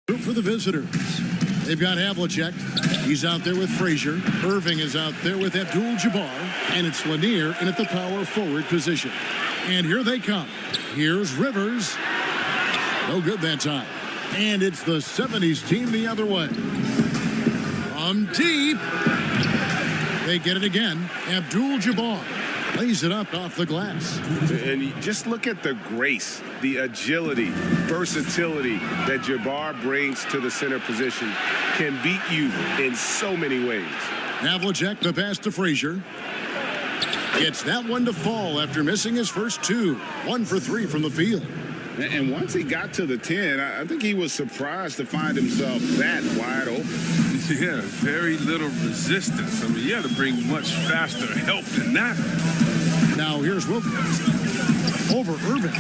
For the visitors, they've got Havlicek. He's out there with Frazier. Irving is out there with Abdul-Jabbar. And it's Lanier in at the power forward position. And here they come. Here's Rivers. No good that time. And it's the 70s team the other way. From deep. They get it again. Abdul-Jabbar lays it up off the glass. And you just look at the grace, the agility, versatility that Jabbar brings to the center position. Can beat you in so many ways. Havlicek, the pass to Frazier. Gets that one to fall after missing his first two. 1 for 3 from the field. And once he got to the 10, I think he was surprised to find himself that wide open. Yeah, very little resistance. I mean, you had to bring much faster help than that. Now here's Wilkins. Over Irving.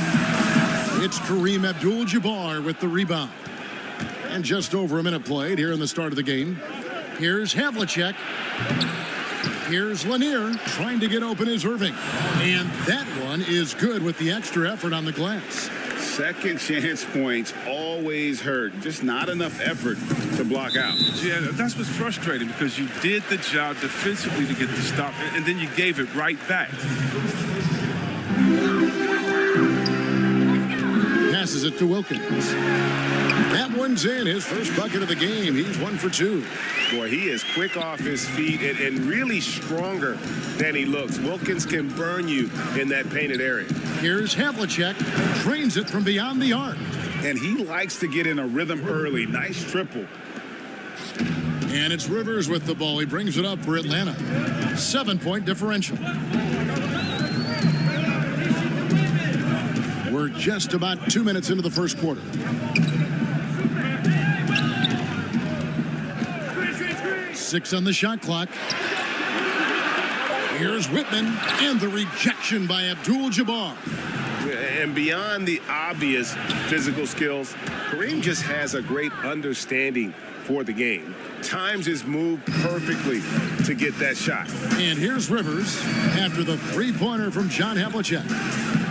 It's Kareem Abdul-Jabbar with the rebound. And just over a minute played here in the start of the game. Here's Havlicek. Here's Lanier. Trying to get open is Irving. And that one is good with the extra effort on the glass. Second chance points always hurt. Just not enough effort to block out. Yeah, that's what's frustrating because you did the job defensively to get the stop, and then you gave it right back. Passes it to Wilkins. That one's in. His first bucket of the game. He's 1 for 2. Boy, he is quick off his feet and really stronger than he looks. Wilkins can burn you in that painted area. Here's Havlicek. Trains it from beyond the arc. And he likes to get in a rhythm early. Nice triple. And it's Rivers with the ball. He brings it up for Atlanta. 7-point differential. We're just about 2 minutes into the first quarter. Six on the shot clock. Here's Whitman, and the rejection by Abdul-Jabbar. And beyond the obvious physical skills, Kareem just has a great understanding for the game. Times his move perfectly to get that shot. And here's Rivers after the three-pointer from John Havlicek.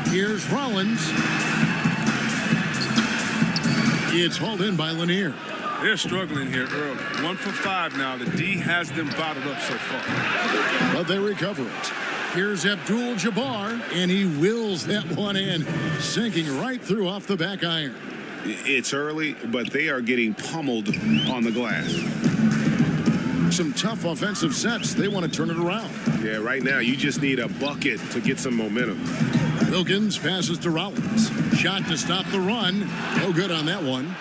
Here's Rollins. It's hauled in by Lanier. They're struggling here early. 1 for 5 now. The D has them bottled up so far. But they recover it. Here's Abdul-Jabbar, and he wills that one in, sinking right through off the back iron. It's early, but they are getting pummeled on the glass. Some tough offensive sets. They want to turn it around. Yeah, right now you just need a bucket to get some momentum. Wilkins passes to Rollins. Shot to stop the run. No good on that one.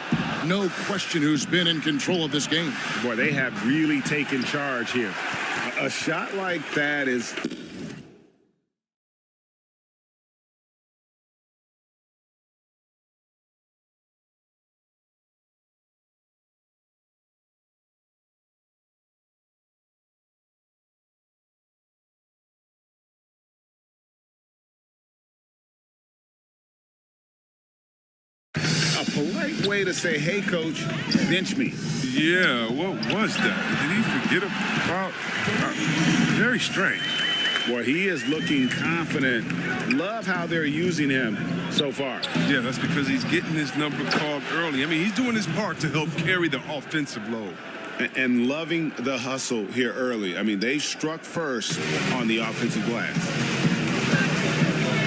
No question who's been in control of this game. Boy, they have really taken charge here. A shot like that is... a polite way to say, hey, coach, bench me. Yeah, what was that? Did he forget about? Very strange. Boy, he is looking confident. Love how they're using him so far. Yeah, that's because he's getting his number called early. I mean, he's doing his part to help carry the offensive load. And loving the hustle here early. I mean, they struck first on the offensive glass.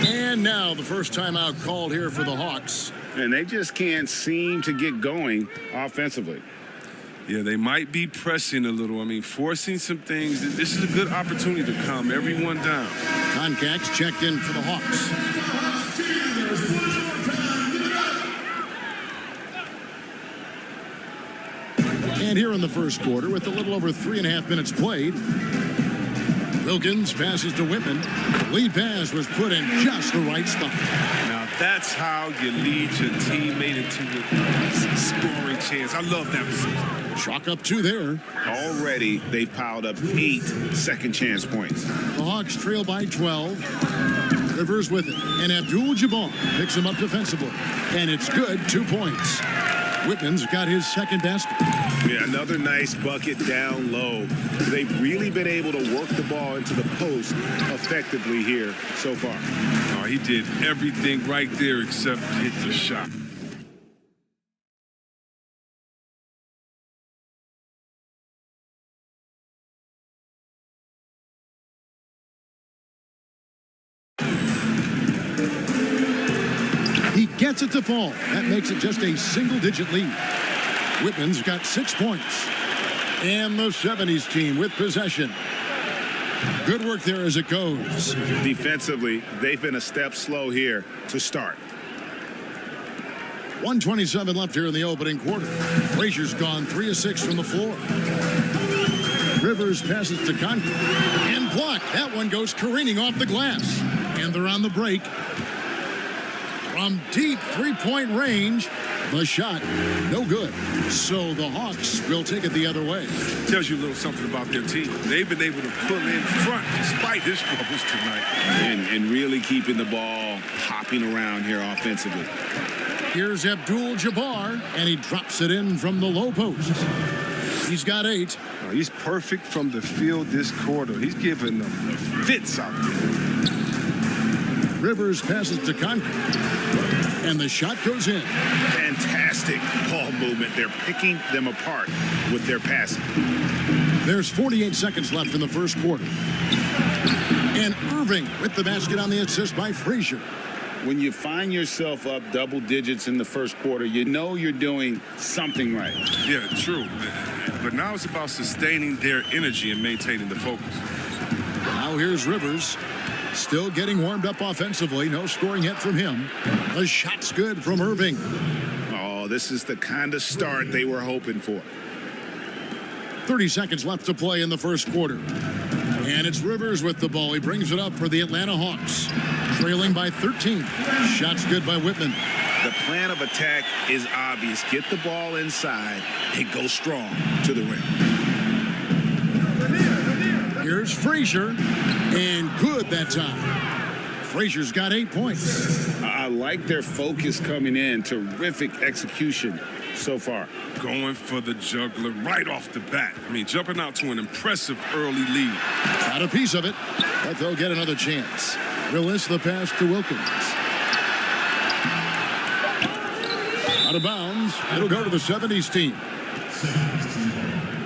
And now the first timeout called here for the Hawks. And they just can't seem to get going offensively. Yeah, they might be pressing a little. I mean, forcing some things. This is a good opportunity to calm everyone down. Concax checked in for the Hawks. And here in the first quarter, with a little over 3.5 minutes played, Wilkins passes to Whitman. Lead pass was put in just the right spot. Now, that's how you lead your teammate into a scoring chance. I love that receiver. Chalk up 2 there. Already, they've piled up 8 second chance points. The Hawks trail by 12. Rivers with it. And Abdul-Jabbar picks him up defensively. And it's good, 2 points. Whitman's got his second basket. Yeah, another nice bucket down low. They've really been able to work the ball into the post effectively here so far. Oh, he did everything right there except hit the shot. gets it to fall. That makes it just a single-digit lead. Whitman's got 6 points. And the 70s team with possession. Good work there as it goes. Defensively, they've been a step slow here to start. 1:27 left here in the opening quarter. Frazier's gone 3 of 6 from the floor. Rivers passes to Conklin and blocked. That one goes careening off the glass. And they're on the break. From deep three-point range, the shot, no good. So the Hawks will take it the other way. Tells you a little something about their team. They've been able to pull in front despite his troubles tonight. And really keeping the ball hopping around here offensively. Here's Abdul-Jabbar, and he drops it in from the low post. He's got 8. He's perfect from the field this quarter. He's giving them the fits out there. Rivers passes to Conklin, and the shot goes in. Fantastic ball movement. They're picking them apart with their passing. There's 48 seconds left in the first quarter. And Irving with the basket on the assist by Frazier. When you find yourself up double digits in the first quarter, you know you're doing something right. Yeah, true. But now it's about sustaining their energy and maintaining the focus. Now here's Rivers. Still getting warmed up offensively. No scoring yet from him. The shot's good from Irving. Oh, this is the kind of start they were hoping for. 30 seconds left to play in the first quarter. And it's Rivers with the ball. He brings it up for the Atlanta Hawks. Trailing by 13. Shot's good by Whitman. The plan of attack is obvious. Get the ball inside and go strong to the rim. Here's Frazier, and good that time. Frazier's got 8 points. I like their focus coming in. Terrific execution so far. Going for the juggler right off the bat. I mean, jumping out to an impressive early lead. Got a piece of it, but they'll get another chance. Release the pass to Wilkins. Out of bounds. It'll go to the 70s team.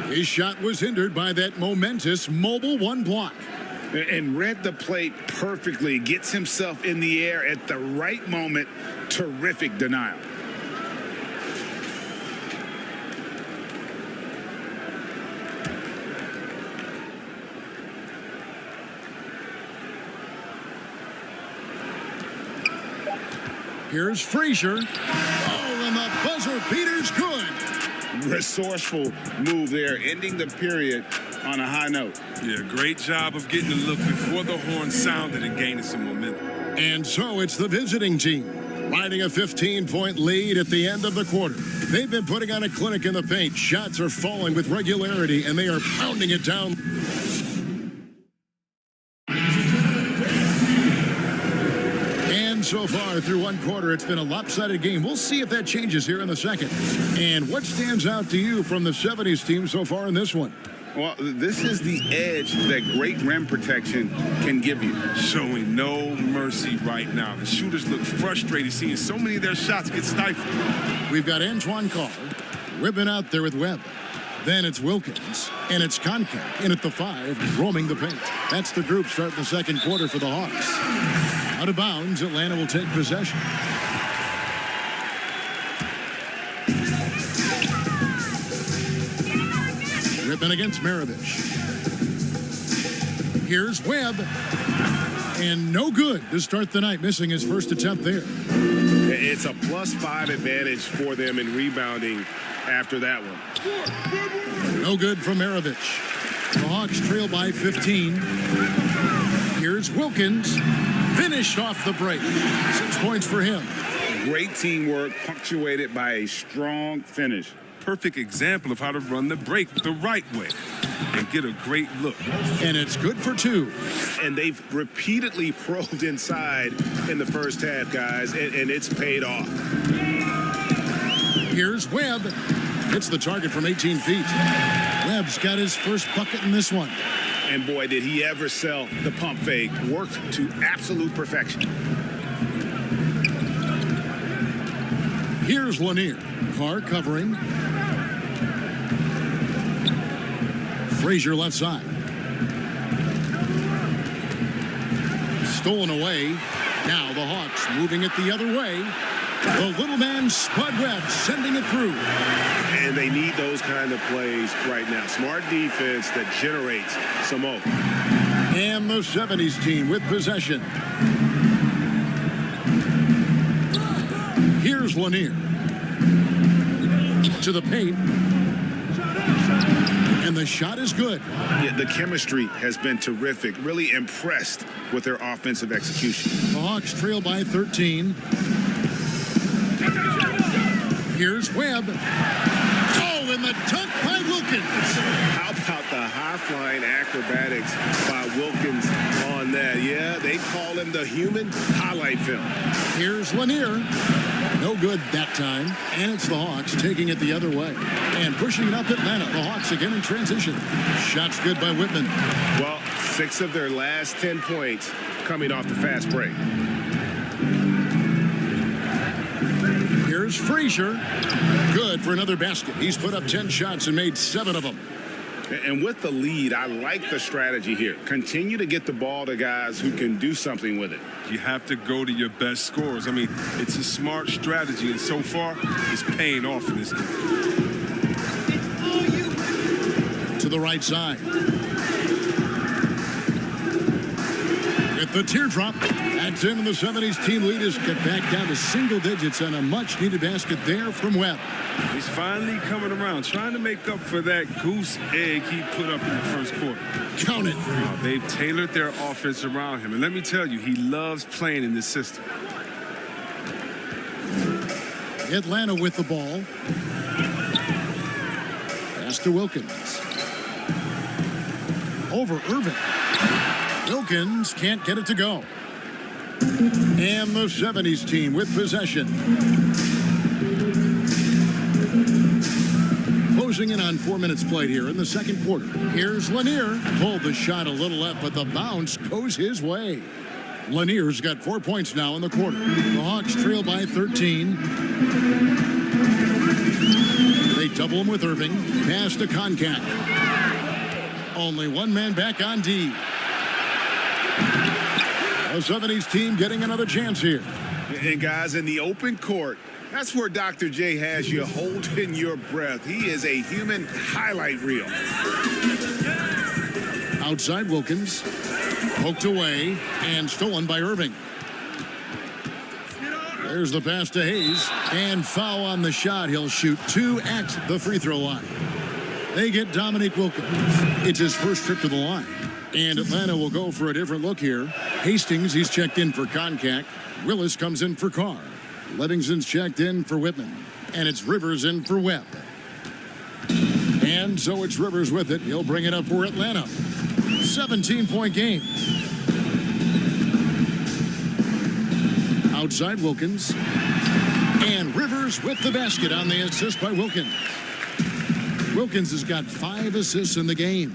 His shot was hindered by that momentous mobile 1 block. And read the play perfectly. Gets himself in the air at the right moment. Terrific denial. Here's Frazier. Oh, and the buzzer beater's good. Resourceful move there, ending the period on a high note. Yeah, great job of getting the look before the horn sounded and gaining some momentum. And so it's the visiting team, riding a 15-point lead at the end of the quarter. They've been putting on a clinic in the paint. Shots are falling with regularity, and they are pounding it down. So far through 1 quarter, it's been a lopsided game. We'll see if that changes here in the second. And what stands out to you from the 70s team so far in this one? Well, this is the edge that great rim protection can give you. Showing no mercy right now. The shooters look frustrated seeing so many of their shots get stifled. We've got Antoine Carr ripping out there with Webb. Then it's Wilkins, and it's Koncak in at the 5, roaming the paint. That's the group starting the second quarter for the Hawks. Out of bounds, Atlanta will take possession. Ripping against Maravich. Here's Webb. And no good to start the night, missing his first attempt there. It's a +5 advantage for them in rebounding after that one. No good from Maravich. The Hawks trail by 15. Here's Wilkins. Finished off the break. 6 points for him. Great teamwork, punctuated by a strong finish. Perfect example of how to run the break the right way and get a great look. And it's good for 2. And they've repeatedly probed inside in the first half, guys, and it's paid off. Here's Webb. Hits the target from 18 feet. Webb's got his first bucket in this one. And boy, did he ever sell the pump fake. Worked to absolute perfection. Here's Lanier. Carr covering. Frazier left side. Stolen away. Now the Hawks moving it the other way. The little man, Spud Webb, sending it through. And they need those kind of plays right now. Smart defense that generates some open. And the 70s team with possession. Here's Lanier. To the paint. And the shot is good. Yeah, the chemistry has been terrific. Really impressed with their offensive execution. The Hawks trail by 13. Here's Webb. Oh, and the dunk by Wilkins. How about the high-flying acrobatics by Wilkins on that? Yeah, they call him the human highlight film. Here's Lanier. No good that time. And it's the Hawks taking it the other way. And pushing it up Atlanta. The Hawks again in transition. Shots good by Whitman. Well, 6 of their last 10 points coming off the fast break. Here's Frazier. Good for another basket. He's put up 10 shots and made 7 of them. And with the lead, I like the strategy here. Continue to get the ball to guys who can do something with it. You have to go to your best scorers. I mean, it's a smart strategy, and so far, it's paying off in this game. To the right side. With the teardrop, that's in, and the 70s team lead is get back down to single digits and a much-needed basket there from Webb. He's finally coming around, trying to make up for that goose egg he put up in the first quarter. Count it. They've tailored their offense around him, and let me tell you, he loves playing in this system. Atlanta with the ball. Pass to Wilkins. Over Irving. Wilkins can't get it to go. And the 70s team with possession. Closing in on 4 minutes played here in the second quarter. Here's Lanier. Pulled the shot a little left, but the bounce goes his way. Lanier's got 4 points now in the quarter. The Hawks trail by 13. They double him with Irving. Pass to Koncak. Only one man back on D. The 70s team getting another chance here. And guys, in the open court, that's where Dr. J has you holding your breath. He is a human highlight reel. Outside Wilkins. Poked away and stolen by Irving. There's the pass to Hayes. And foul on the shot. He'll shoot 2 at the free throw line. They get Dominique Wilkins. It's his first trip to the line. And Atlanta will go for a different look here. Hastings, he's checked in for Koncak. Willis comes in for Carr. Livingston's checked in for Whitman. And it's Rivers in for Webb. And so it's Rivers with it. He'll bring it up for Atlanta. 17-point game. Outside Wilkins. And Rivers with the basket on the assist by Wilkins. Wilkins has got 5 assists in the game.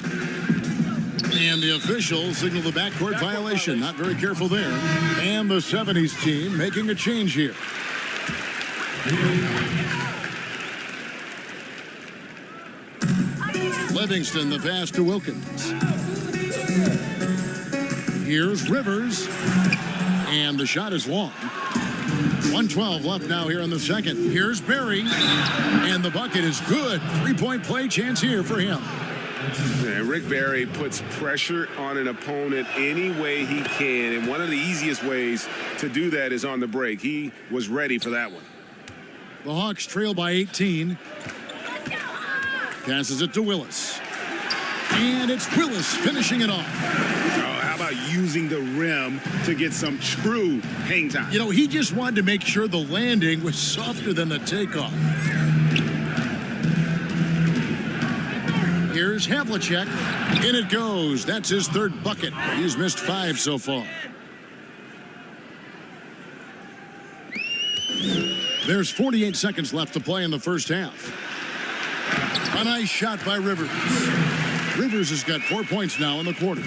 And the officials signal the backcourt violation. Not very careful there. And the 70s team making a change here. Livingston, the pass to Wilkins. Here's Rivers. And the shot is long. 1:12 left now here in the second. Here's Berry. And the bucket is good. 3-point play chance here for him. And Rick Barry puts pressure on an opponent any way he can. And one of the easiest ways to do that is on the break. He was ready for that one. The Hawks trail by 18. Passes it to Willis. And it's Willis finishing it off. How about using the rim to get some true hang time? You know, he just wanted to make sure the landing was softer than the takeoff. Here's Havlicek. In it goes. That's his 3rd bucket. He's missed 5 so far. There's 48 seconds left to play in the first half. A nice shot by Rivers. Rivers has got 4 points now in the quarter.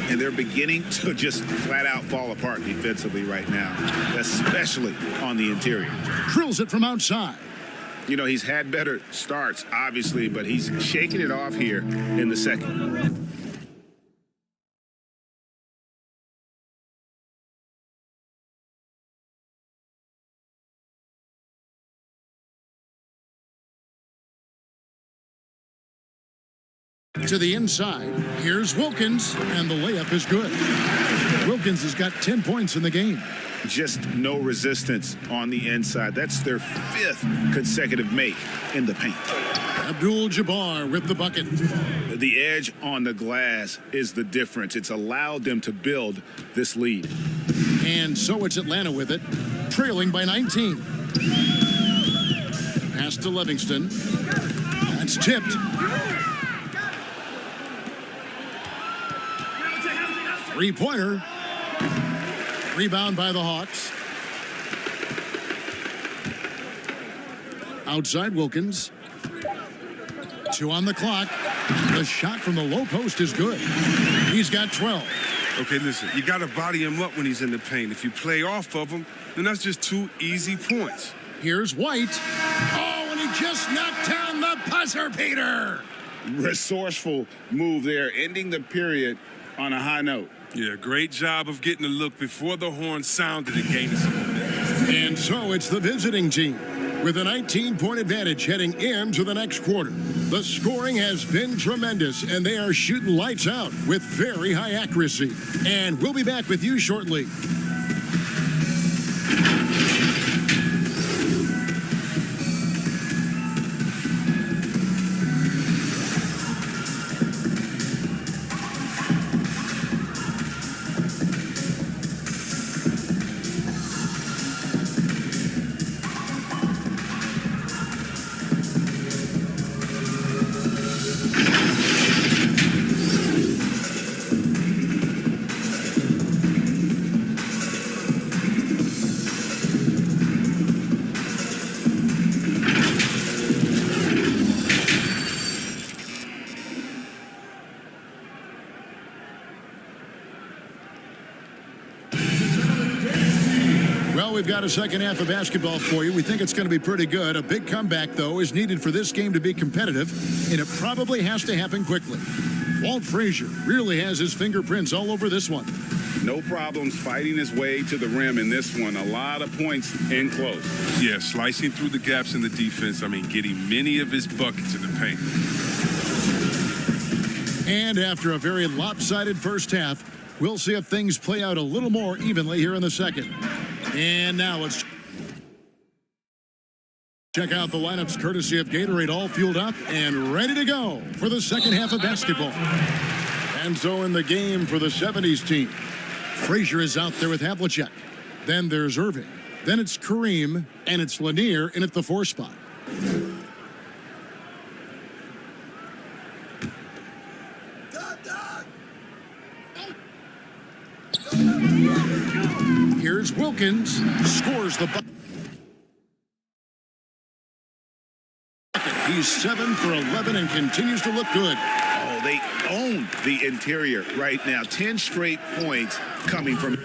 And they're beginning to just flat out fall apart defensively right now, especially on the interior. Drills it from outside. You know, he's had better starts, obviously, but he's shaking it off here in the second. To the inside, here's Wilkins, and the layup is good. Wilkins has got 10 points in the game. Just no resistance on the inside. That's their 5th consecutive make in the paint. Abdul-Jabbar with the bucket. The edge on the glass is the difference. It's allowed them to build this lead. And so it's Atlanta with it, trailing by 19. Pass to Livingston. That's tipped. Three-pointer. Rebound by the Hawks. Outside Wilkins. 2 on the clock. The shot from the low post is good. He's got 12. Okay, listen, you got to body him up when he's in the paint. If you play off of him, then that's just 2 easy points. Here's White. Oh, and he just knocked down the buzzer beater. Resourceful move there, ending the period on a high note. Yeah, great job of getting a look before the horn sounded and gaining some momentum. And so it's the visiting team with a 19-point advantage heading into the next quarter. The scoring has been tremendous, and they are shooting lights out with very high accuracy. And we'll be back with you shortly. We've got a second half of basketball for you. We think it's going to be pretty good. A big comeback, though, is needed for this game to be competitive, and it probably has to happen quickly. Walt Frazier really has his fingerprints all over this one. No problems fighting his way to the rim in this one. A lot of points in close. Yeah, slicing through the gaps in the defense. Getting many of his buckets in the paint. And after a very lopsided first half, we'll see if things play out a little more evenly here in the second. And now let's check out the lineups courtesy of Gatorade, all fueled up and ready to go for the second half of basketball. And so in the game for the 70s team, Frazier is out there with Havlicek. Then there's Irving. Then it's Kareem, and it's Lanier in at the 4 spot. Here's Wilkins, scores the bucket. He's 7 for 11 and continues to look good. Oh, they own the interior right now. 10 straight points coming from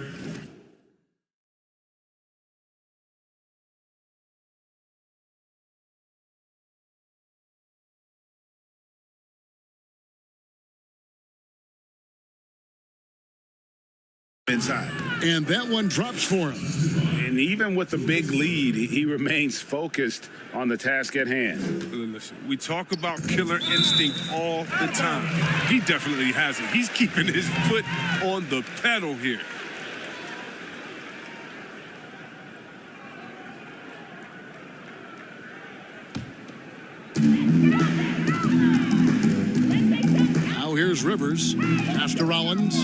inside. And that one drops for him. And even with the big lead, he remains focused on the task at hand. Listen, we talk about killer instinct all the time. He definitely has it. He's keeping his foot on the pedal here. Now here's Rivers. Pass to Rollins.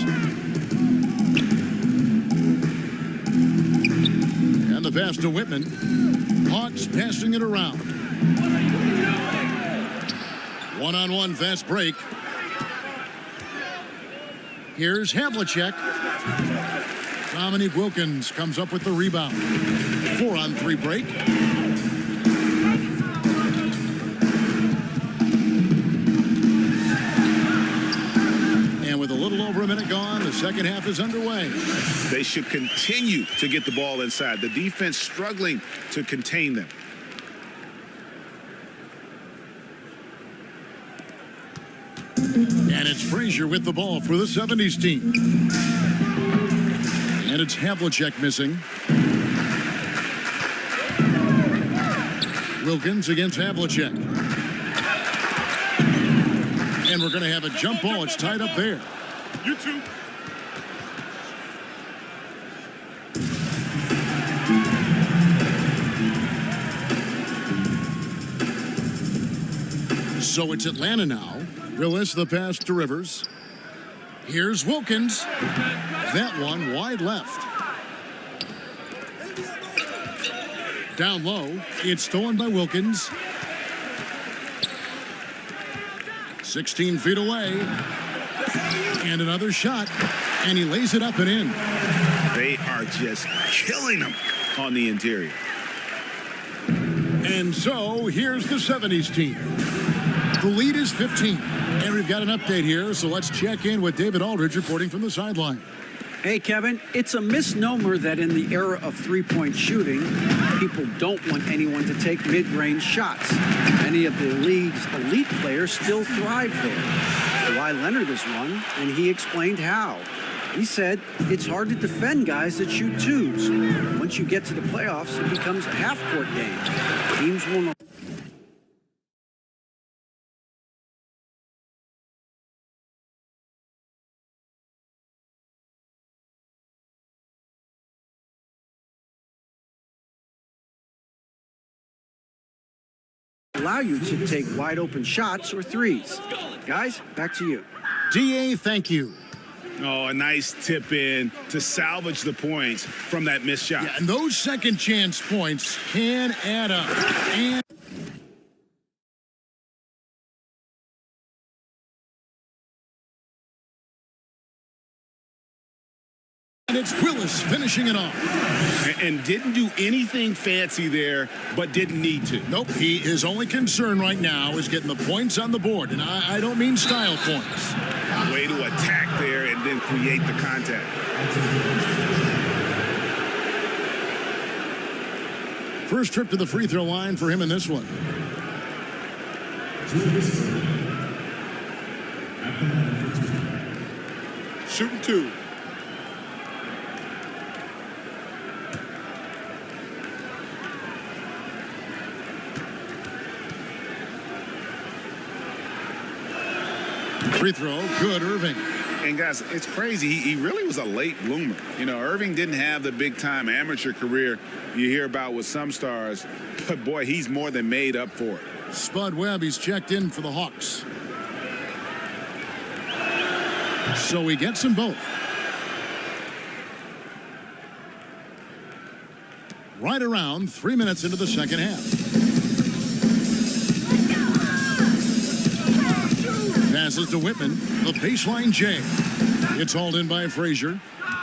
And the pass to Whitman. Hawks passing it around. One-on-one fast break. Here's Havlicek. Dominique Wilkins comes up with the rebound. 4-on-3 break. And with a little over a minute gone, the second half is underway. They should continue to get the ball inside. The defense struggling to contain them. And it's Frazier with the ball for the 70s team. And it's Havlicek missing. Wilkins against Havlicek. And we're going to have a jump ball. It's tied up there. You too. So it's Atlanta now. Willis the pass to Rivers. Here's Wilkins. That one wide left. Down low. It's stolen by Wilkins. 16 feet away. And another shot. And he lays it up and in. They are just killing them on the interior. And so here's the 70s team. The lead is 15. And we've got an update here, so let's check in with David Aldridge reporting from the sideline. Hey, Kevin, it's a misnomer that in the era of three-point shooting, people don't want anyone to take mid-range shots. Many of the league's elite players still thrive there. Kawhi Leonard is one, and he explained how. He said it's hard to defend guys that shoot twos. Once you get to the playoffs, it becomes a half-court game. Teams won't. Allow you to take wide open shots or threes. Guys, back to you. DA, thank you. Oh, a nice tip in to salvage the points from that missed shot. Yeah, and those second chance points can add up. And it's Willis finishing it off. And didn't do anything fancy there, but didn't need to. Nope, his only concern right now is getting the points on the board. And I don't mean style points. Way to attack there and then create the contact. First trip to the free throw line for him in this one. Shooting two. Free throw, good, Irving. And guys, it's crazy. He really was a late bloomer. You know, Irving didn't have the big-time amateur career you hear about with some stars, but boy, he's more than made up for it. Spud Webb, he's checked in for the Hawks. So he gets them both. Right around 3 minutes into the second half. Passes to Whitman, the baseline J. It's hauled in by Frazier.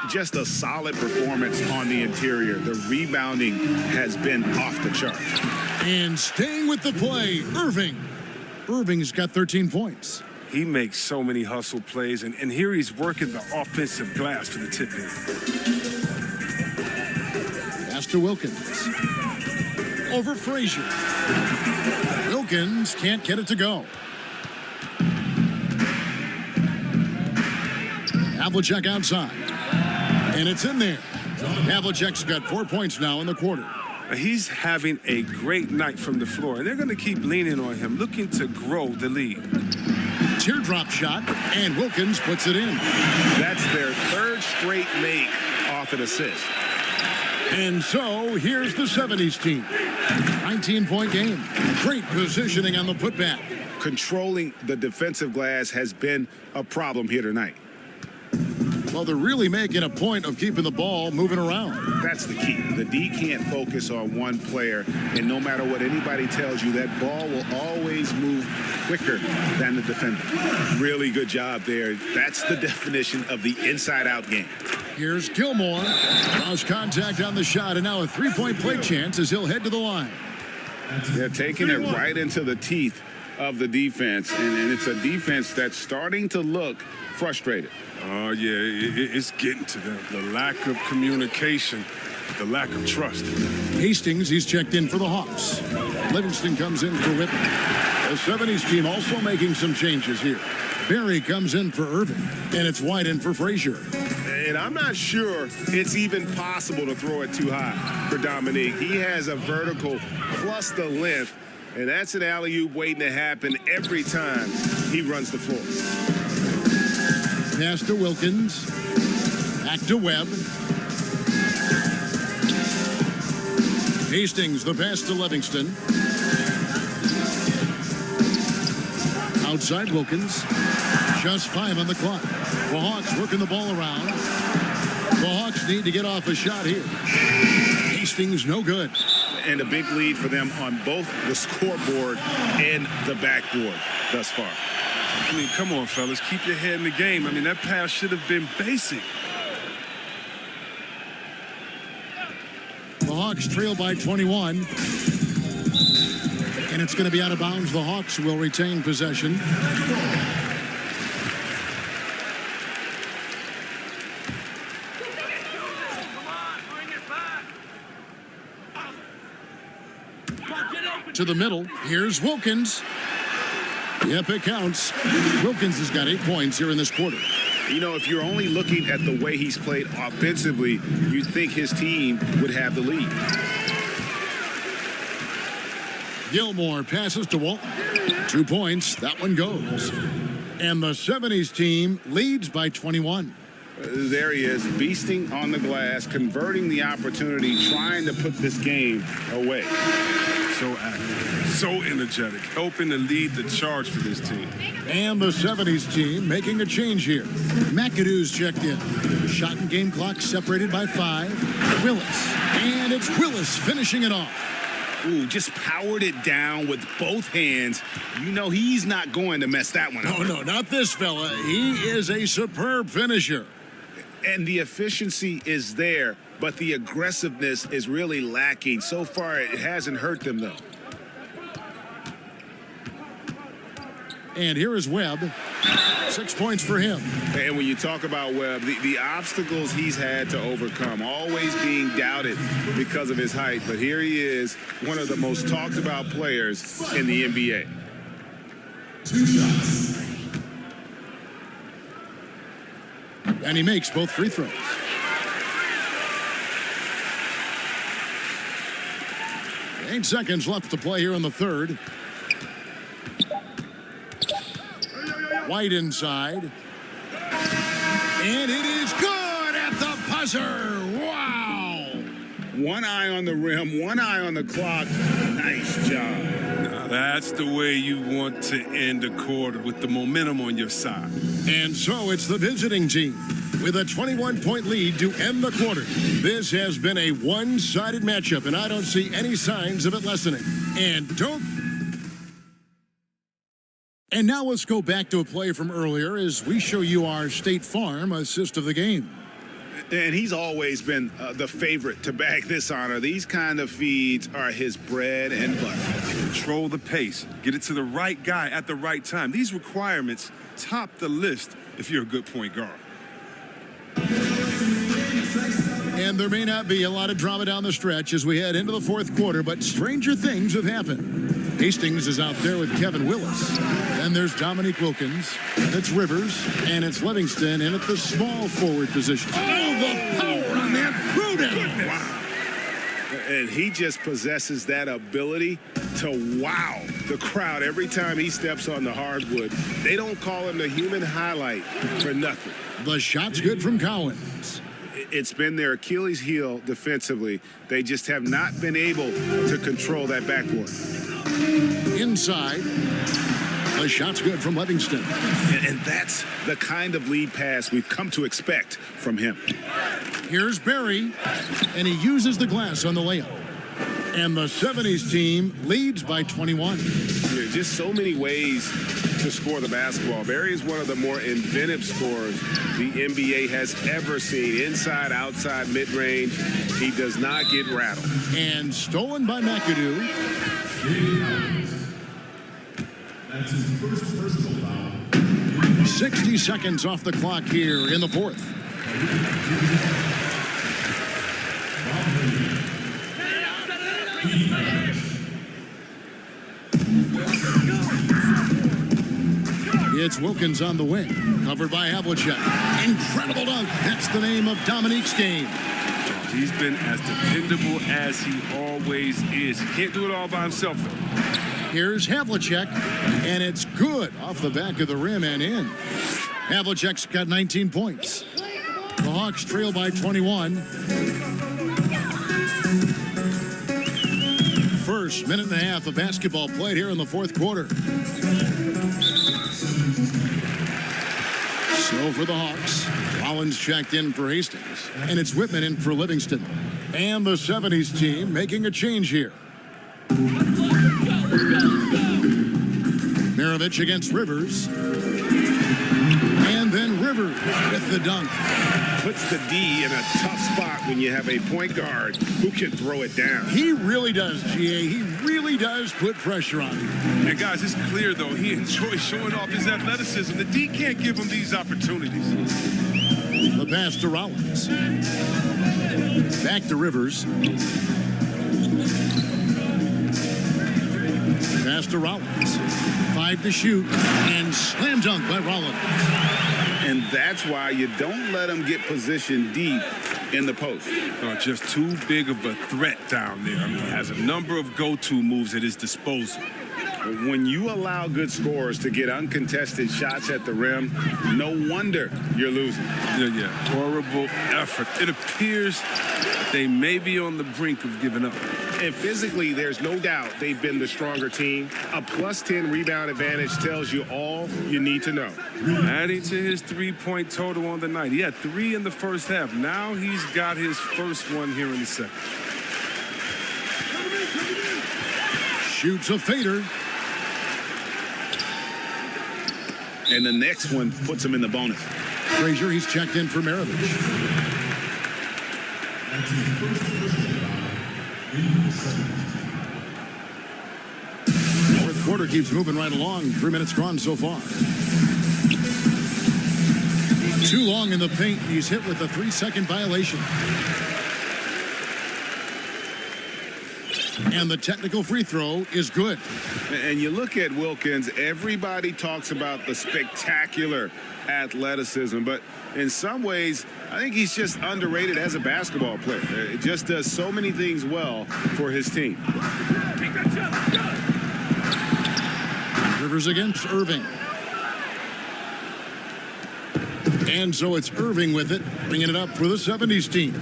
Just a solid performance on the interior. The rebounding has been off the chart. And staying with the play, Irving. Irving's got 13 points. He makes so many hustle plays, and here he's working the offensive glass for the tip-in. Pass to Wilkins. Over Frazier. Wilkins can't get it to go. Havlicek outside. And it's in there. Havlicek's got 4 points now in the quarter. He's having a great night from the floor, and they're going to keep leaning on him, looking to grow the lead. Teardrop shot, and Wilkins puts it in. That's their third straight make off an assist. And so here's the 70s team. 19-point game. Great positioning on the putback. Controlling the defensive glass has been a problem here tonight. Well, they're really making a point of keeping the ball moving around. That's the key. The D can't focus on one player, and no matter what anybody tells you, that ball will always move quicker than the defender. Really good job there. That's the definition of the inside-out game. Here's Gilmore. Lost contact on the shot, and now a three-point play chance as he'll head to the line. They're taking it right into the teeth of the defense, and it's a defense that's starting to look frustrated. Oh, yeah, it's getting to them. The lack of communication, the lack of trust. Hastings, he's checked in for the Hawks. Livingston comes in for Whitman. The 70s team also making some changes here. Barry comes in for Irving, and it's White in for Frazier. And I'm not sure it's even possible to throw it too high for Dominique. He has a vertical plus the length, and that's an alley-oop waiting to happen every time. he runs the floor. Pass to Wilkins. Back to Webb. Hastings, the pass to Livingston. Outside Wilkins. Just 5 on the clock. The Hawks working the ball around. The Hawks need to get off a shot here. Hastings no good. And a big lead for them on both the scoreboard and the backboard thus far. I mean, come on, fellas. Keep your head in the game. I mean, that pass should have been basic. The Hawks trail by 21. And it's going to be out of bounds. The Hawks will retain possession. To the middle. Here's Wilkins. Yep, it counts. Wilkins has got 8 points here in this quarter. You know, if you're only looking at the way he's played offensively, you'd think his team would have the lead. Gilmore passes to Walton. 2 points. That one goes. And the 70s team leads by 21. There he is, beasting on the glass, converting the opportunity, trying to put this game away. So active, so energetic, helping to lead the charge for this team. And the 70s team making a change here. McAdoo's checked in. Shot and game clock separated by 5. Willis. And it's Willis finishing it off. Ooh, just powered it down with both hands. You know he's not going to mess that one up. No, not this fella. He is a superb finisher. And the efficiency is there, but the aggressiveness is really lacking. So far, it hasn't hurt them, though. And here is Webb. 6 points for him. And when you talk about Webb, the obstacles he's had to overcome, always being doubted because of his height. But here he is, one of the most talked about players in the NBA. 2 shots. And he makes both free throws. Eight seconds left to play here in the third. White inside. And it is good at the buzzer. Wow. One eye on the rim, one eye on the clock. Nice job. Now that's the way you want to end a quarter, with the momentum on your side. And so it's the visiting team with a 21-point lead to end the quarter. This has been a one-sided matchup, and I don't see any signs of it lessening. And now let's go back to a play from earlier as we show you our State Farm assist of the game. And he's always been the favorite to bag this honor. These kind of feeds are his bread and butter. Control the pace. Get it to the right guy at the right time. These requirements top the list if you're a good point guard. And there may not be a lot of drama down the stretch as we head into the fourth quarter, but stranger things have happened. Hastings is out there with Kevin Willis. Then there's Dominique Wilkins. It's Rivers, and it's Livingston, and at the small forward position. Oh, the power on that throwdown. Wow. And he just possesses that ability to wow the crowd every time he steps on the hardwood. They don't call him the human highlight for nothing. The shot's good from Cowens. It's been their Achilles heel defensively. They just have not been able to control that backboard. Inside. The shot's good from Livingston. And that's the kind of lead pass we've come to expect from him. Here's Barry, and he uses the glass on the layup. And the 70s team leads by 21. Yeah, just so many ways to score the basketball. Barry is one of the more inventive scorers the NBA has ever seen. Inside, outside, mid-range. He does not get rattled. And stolen by McAdoo. That's his first personal foul. 60 seconds off the clock here in the fourth. It's Wilkins on the wing, covered by Havlicek. Incredible dunk. That's the name of Dominique's game. He's been as dependable as he always is. He can't do it all by himself. Here's Havlicek, and it's good off the back of the rim and in. Havlicek's got 19 points. The Hawks trail by 21. First minute and a half of basketball played here in the fourth quarter. So for the Hawks, Rollins checked in for Hastings, and it's Whitman in for Livingston. And the 70s team making a change here. Maravich against Rivers. And then Rivers with the dunk. Puts the D in a tough spot when you have a point guard who can throw it down. He really does, GA. He really does put pressure on him. And guys, it's clear, though, he enjoys showing off his athleticism. The D can't give him these opportunities. The pass to Rollins. Back to Rivers. Pass to Rollins. 5 to shoot. And slam dunk by Rollins. And that's why you don't let him get positioned deep in the post. Just too big of a threat down there. I mean, he has a number of go-to moves at his disposal. When you allow good scorers to get uncontested shots at the rim, no wonder you're losing. Yeah. Horrible effort. It appears they may be on the brink of giving up. And physically, there's no doubt they've been the stronger team. A plus 10 rebound advantage tells you all you need to know. Adding to his three-point total on the night. He had 3 in the first half. Now he's got his first one here in the second. Shoots a fader. And the next one puts him in the bonus. Frazier, he's checked in for Maravich. That's his first personal foul. In the second. Fourth quarter keeps moving right along. 3 minutes gone so far. Too long in the paint. He's hit with a 3-second violation. And the technical free throw is good. And you look at Wilkins, everybody talks about the spectacular athleticism, but in some ways, I think he's just underrated as a basketball player. It just does so many things well for his team. Rivers against Irving. And so it's Irving with it, bringing it up for the 70s team.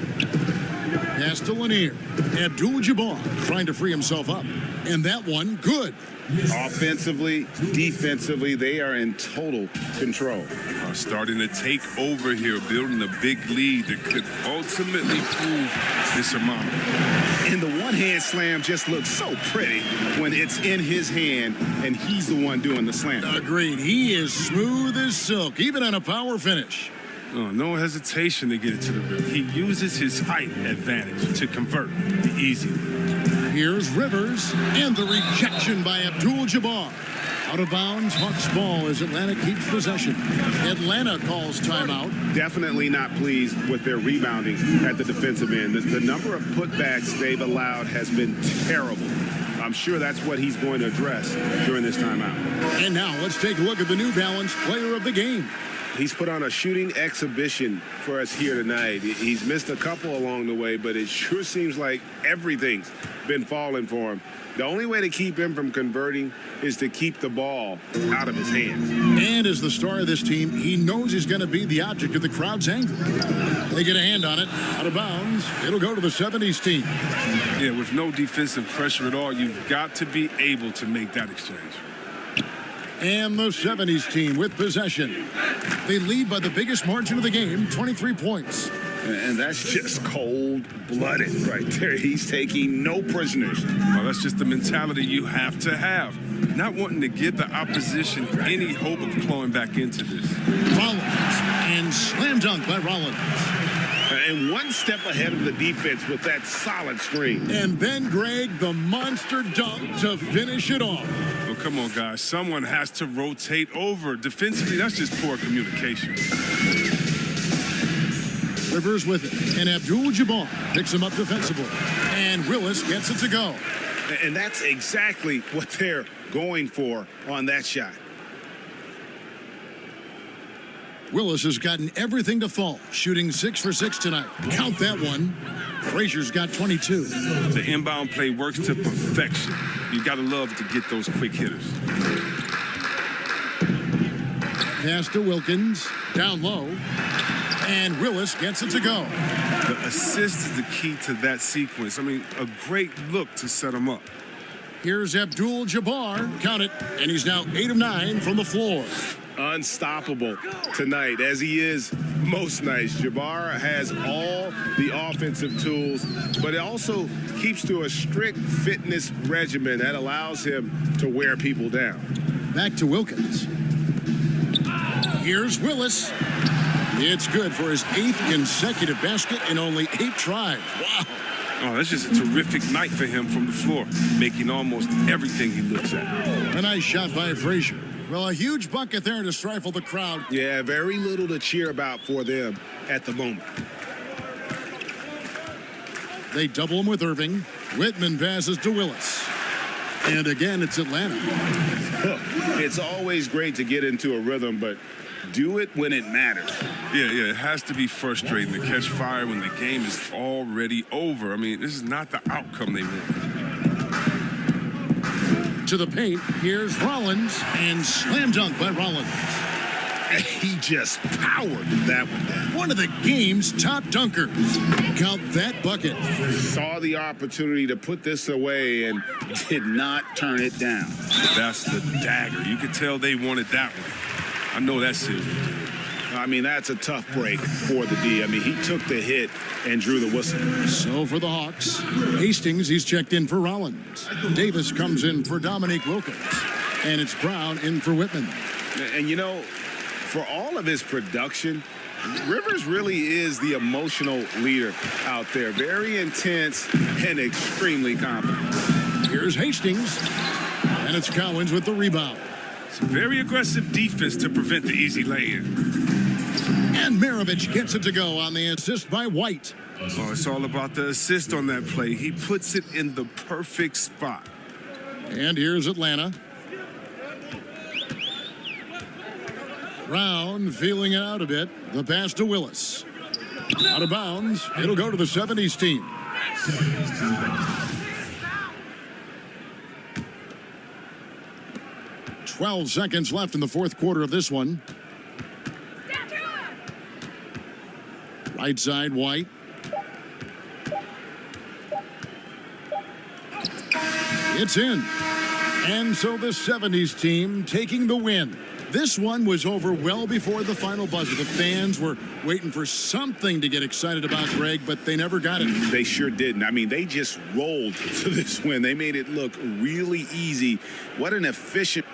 Pass to Lanier. Abdul-Jabbar trying to free himself up. And that one, good. Offensively, defensively, they are in total control. Starting to take over here, building a big lead that could ultimately prove insurmountable. And the one-hand slam just looks so pretty when it's in his hand and he's the one doing the slam. Agreed. He is smooth as silk, even on a power finish. No hesitation to get it to the rim. He uses his height advantage to convert the easy one. Here's Rivers, and the rejection by Abdul-Jabbar. Out of bounds, Hawks ball as Atlanta keeps possession. Atlanta calls timeout. Definitely not pleased with their rebounding at the defensive end. The number of putbacks they've allowed has been terrible. I'm sure that's what he's going to address during this timeout. And now let's take a look at the New Balance player of the game. He's put on a shooting exhibition for us here tonight. He's missed a couple along the way, but it sure seems like everything's been falling for him. The only way to keep him from converting is to keep the ball out of his hands. And as the star of this team, he knows he's going to be the object of the crowd's anger. They get a hand on it. Out of bounds. It'll go to the 70s team. Yeah, with no defensive pressure at all, you've got to be able to make that exchange. And the 70s team with possession. They lead by the biggest margin of the game, 23 points. And that's just cold-blooded right there. He's taking no prisoners. Well, that's just the mentality you have to have. Not wanting to give the opposition any hope of clawing back into this. Rollins, and slam dunk by Rollins. And one step ahead of the defense with that solid screen. And then, Greg, the monster dunk to finish it off. Well, come on, guys. Someone has to rotate over. Defensively, that's just poor communication. Rivers with it, and Abdul-Jabbar picks him up defensively. And Willis gets it to go. And that's exactly what they're going for on that shot. Willis has gotten everything to fall, shooting 6 for 6 tonight. Count that one. Frazier's got 22. The inbound play works to perfection. You got to love to get those quick hitters. Pass to Wilkins, down low, and Willis gets it to go. The assist is the key to that sequence. I mean, a great look to set him up. Here's Abdul-Jabbar, count it, and he's now 8 of 9 from the floor. Unstoppable tonight, as he is most nights. Jabbar has all the offensive tools, but it also keeps to a strict fitness regimen that allows him to wear people down. Back to Wilkins. Here's Willis. It's good for his 8th consecutive basket in only 8 tries. Wow. Oh, that's just a terrific night for him from the floor, making almost everything he looks at. A nice shot by Frazier. Well, a huge bucket there to stifle the crowd. Yeah, very little to cheer about for them at the moment. They double him with Irving. Whitman passes to Willis. And again, it's Atlanta. It's always great to get into a rhythm, but do it when it matters. Yeah, it has to be frustrating to catch fire when the game is already over. I mean, this is not the outcome they want. To the paint, here's Rollins, and slam dunk by Rollins. He just powered that one down. One of the game's top dunkers. Count that bucket. Saw the opportunity to put this away and did not turn it down. That's the dagger. You could tell they wanted that one. I know that's serious. I mean, that's a tough break for the D. I mean, he took the hit and drew the whistle. So for the Hawks, Hastings, he's checked in for Rollins. Davis comes in for Dominique Wilkins. And it's Brown in for Whitman. And, you know, for all of his production, Rivers really is the emotional leader out there. Very intense and extremely confident. Here's Hastings. And it's Cowens with the rebound. Some very aggressive defense to prevent the easy lay-in. And Maravich gets it to go on the assist by White. Oh, it's all about the assist on that play. He puts it in the perfect spot. And here's Atlanta. Brown feeling it out a bit. The pass to Willis. Out of bounds. It'll go to the 70s team. 12 seconds left in the fourth quarter of this one. Right side, White. It's in. And so the 70s team taking the win. This one was over well before the final buzzer. The fans were waiting for something to get excited about, Greg, but they never got it. They sure didn't. I mean, they just rolled to this win. They made it look really easy. What an efficient...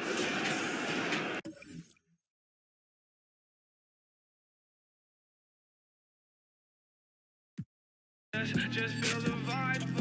Just feel the vibe.